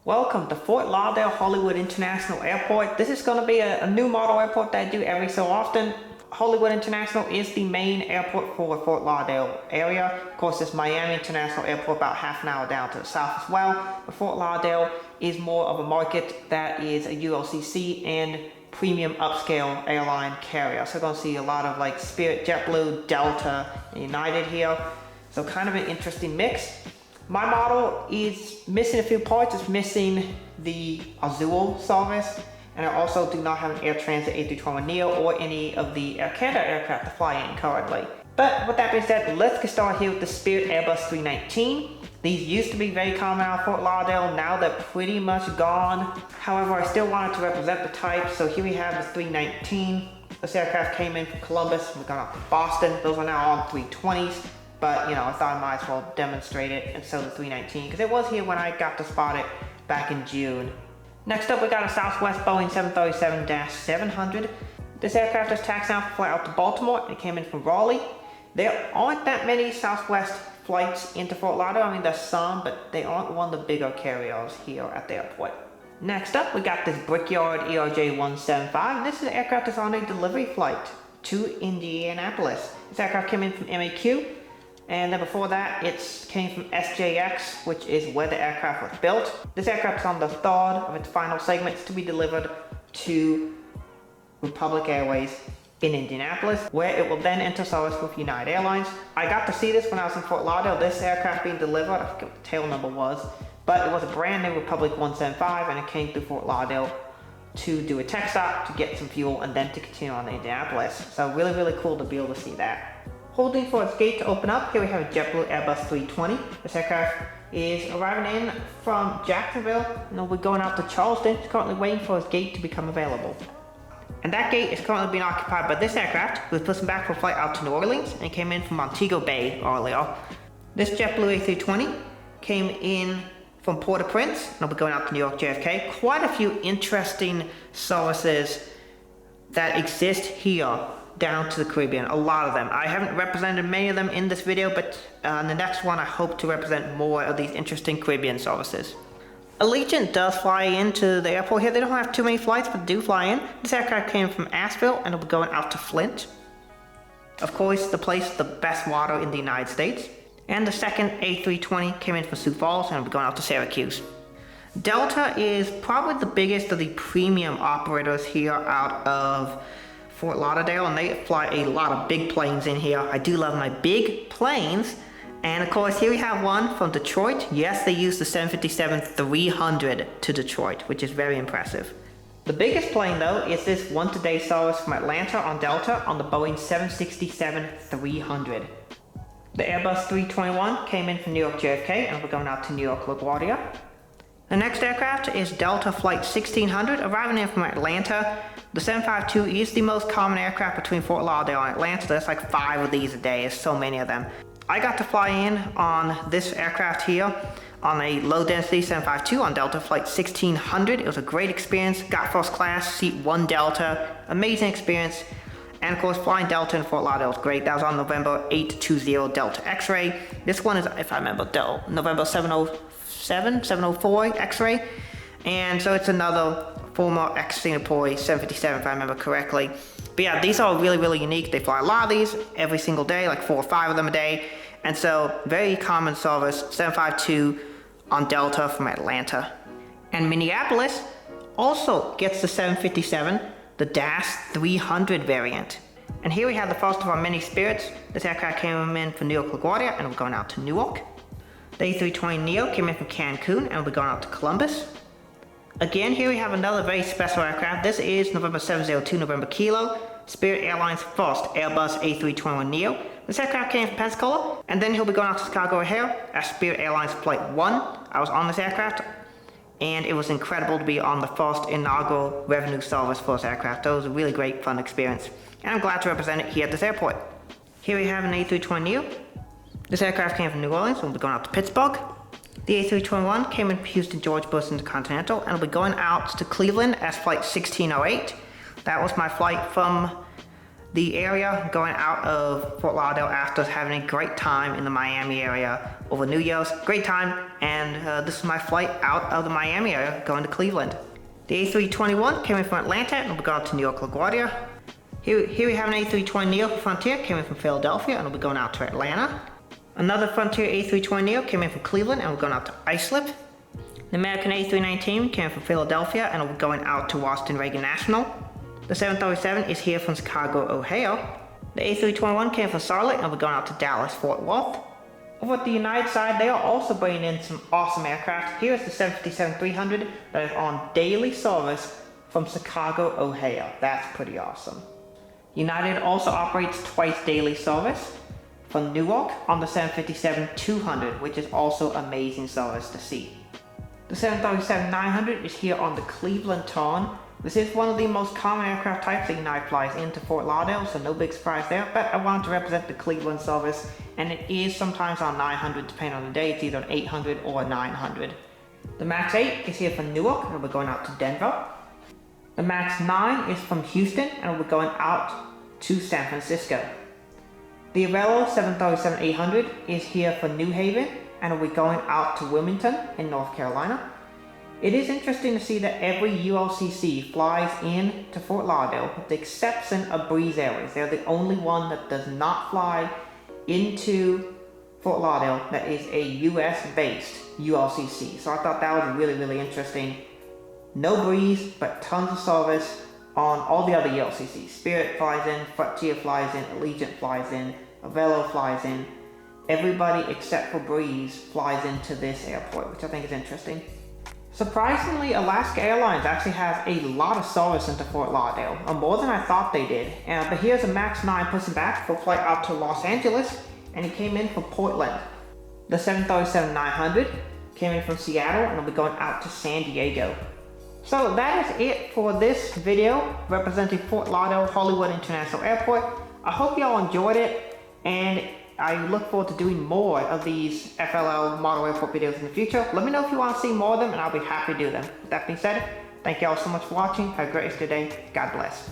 Welcome to Fort Lauderdale Hollywood International Airport. This is going to be a new model airport that I do every so often. Hollywood International is the main airport for Fort Lauderdale area. Of course, there's Miami International Airport about half an hour down to the south as well. But Fort Lauderdale is more of a market that is a ULCC and premium upscale airline carrier. So you're going to see a lot of like Spirit, JetBlue, Delta, and United here. So kind of an interesting mix. My model is missing a few parts. It's missing the Azul service, and I also do not have an Air Transat A321neo or any of the Air Canada aircraft to fly in currently. But with that being said, let's get started here with the Spirit Airbus 319. These used to be very common out of Fort Lauderdale. Now they're pretty much gone. However, I still wanted to represent the type, so here we have the 319. This aircraft came in from Columbus. We've gone up to Boston. Those are now on 320s. But, I thought I might as well demonstrate it, and so the 319, because it was here when I got to spot it back in June. Next up, we got a Southwest Boeing 737-700. This aircraft is taxiing out for flight out to Baltimore, and it came in from Raleigh. There aren't that many Southwest flights into Fort Lauderdale. I mean, there's some, but they aren't one of the bigger carriers here at the airport. Next up, we got this Brickyard ERJ-175, and this is an aircraft that's on a delivery flight to Indianapolis. This aircraft came in from MAQ. And then before that, it came from SJX, which is where the aircraft was built. This aircraft is on the third of its final segments to be delivered to Republic Airways in Indianapolis, where it will then enter service with United Airlines. I got to see this when I was in Fort Lauderdale, this aircraft being delivered. I forget what the tail number was, but it was a brand new Republic 175, and it came through Fort Lauderdale to do a tech stop, to get some fuel, and then to continue on to Indianapolis. So really, really cool to be able to see that. Holding for its gate to open up, here we have a JetBlue Airbus 320. This aircraft is arriving in from Jacksonville, and we're going out to Charleston. It's currently waiting for its gate to become available. And that gate is currently being occupied by this aircraft, who was pushing back for a flight out to New Orleans, and came in from Montego Bay earlier. This JetBlue A320 came in from Port-au-Prince, and will be going out to New York JFK. Quite a few interesting services that exist here down to the Caribbean, a lot of them. I haven't represented many of them in this video, but in the next one I hope to represent more of these interesting Caribbean services. Allegiant does fly into the airport here. They don't have too many flights, but do fly in. This aircraft came from Asheville, and it'll be going out to Flint. Of course, the place with the best water in the United States. And the second A320 came in from Sioux Falls, and it'll be going out to Syracuse. Delta is probably the biggest of the premium operators here out of Fort Lauderdale, and they fly a lot of big planes in here. I do love my big planes. And of course, here we have one from Detroit. Yes, they use the 757-300 to Detroit, which is very impressive. The biggest plane though is this one today service from Atlanta on Delta on the Boeing 767-300. The Airbus 321 came in from New York JFK, and we're going out to New York LaGuardia. The next aircraft is Delta Flight 1600, arriving in from Atlanta. The 752 is the most common aircraft between Fort Lauderdale and Atlanta. There's like 5 of these a day. There's so many of them. I got to fly in on this aircraft here on a low-density 752 on Delta Flight 1600. It was a great experience. Got first class, seat 1 Delta. Amazing experience. And of course, flying Delta in Fort Lauderdale was great. That was on November 820 Delta X-Ray. This one is, if I remember, November 704 X-Ray. And so it's another former ex-Singapore 757, if I remember correctly. But yeah, these are really, really unique. They fly a lot of these every single day, like 4 or 5 of them a day. And so, very common service, 752 on Delta from Atlanta. And Minneapolis also gets the 757, the DAS 300 variant. And here we have the first of our many Spirits. This aircraft came in from New York LaGuardia, and we're going out to Newark. The A320neo came in from Cancun, and we're going out to Columbus. Again, here we have another very special aircraft. This is November 702 November Kilo, Spirit Airlines' first Airbus A321neo. This aircraft came from Pensacola, and then he'll be going out to Chicago O'Hare as Spirit Airlines Flight 1. I was on this aircraft, and it was incredible to be on the first inaugural revenue service for this aircraft. That was a really great, fun experience, and I'm glad to represent it here at this airport. Here we have an A320neo. This aircraft came from New Orleans, and we'll be going out to Pittsburgh. The A321 came in from Houston George Bush Intercontinental, and will be going out to Cleveland as Flight 1608. That was my flight from the area going out of Fort Lauderdale after having a great time in the Miami area over New Year's. Great time, and this is my flight out of the Miami area going to Cleveland. The A321 came in from Atlanta and we're going to New York LaGuardia. Here we have an A320neo Frontier, came in from Philadelphia and we'll be going out to Atlanta. Another Frontier A320neo came in from Cleveland and we're going out to Islip. The American A319 came in from Philadelphia and we're going out to Washington Reagan National. The 737 is here from Chicago, Ohio. The A321 came from Charlotte and we're going out to Dallas, Fort Worth. Over at the United side, they are also bringing in some awesome aircraft. Here is the 757-300 that is on daily service from Chicago, Ohio. That's pretty awesome. United also operates twice daily service from Newark on the 757-200, which is also amazing service to see. The 737-900 is here on the Cleveland turn. This is one of the most common aircraft types that United flies into Fort Lauderdale, so no big surprise there, but I wanted to represent the Cleveland service, and it is sometimes on 900 depending on the day. It's either an 800 or a 900. The MAX 8 is here from Newark and we're going out to Denver. The MAX 9 is from Houston and we're going out to San Francisco. The Avelo 737-800 is here for New Haven and we're going out to Wilmington in North Carolina. It is interesting to see that every ULCC flies in to Fort Lauderdale with the exception of Breeze Airways. They're the only one that does not fly into Fort Lauderdale that is a US based ULCC. So I thought that was really, really interesting. No Breeze, but tons of service on all the other ULCCs. Spirit flies in, Frontier flies in, Allegiant flies in, Avelo flies in. Everybody except for Breeze flies into this airport, which I think is interesting. Surprisingly, Alaska Airlines actually has a lot of service into Fort Lauderdale, more than I thought they did. But here's a MAX 9 pushing back for a flight out to Los Angeles, and he came in from Portland. The 737-900 came in from Seattle and will be going out to San Diego. So that is it for this video representing Fort Lauderdale Hollywood International Airport. I hope y'all enjoyed it, and I look forward to doing more of these FLL model airport videos in the future. Let me know if you want to see more of them and I'll be happy to do them. With that being said, thank you all so much for watching. Have a great rest of your day. God bless.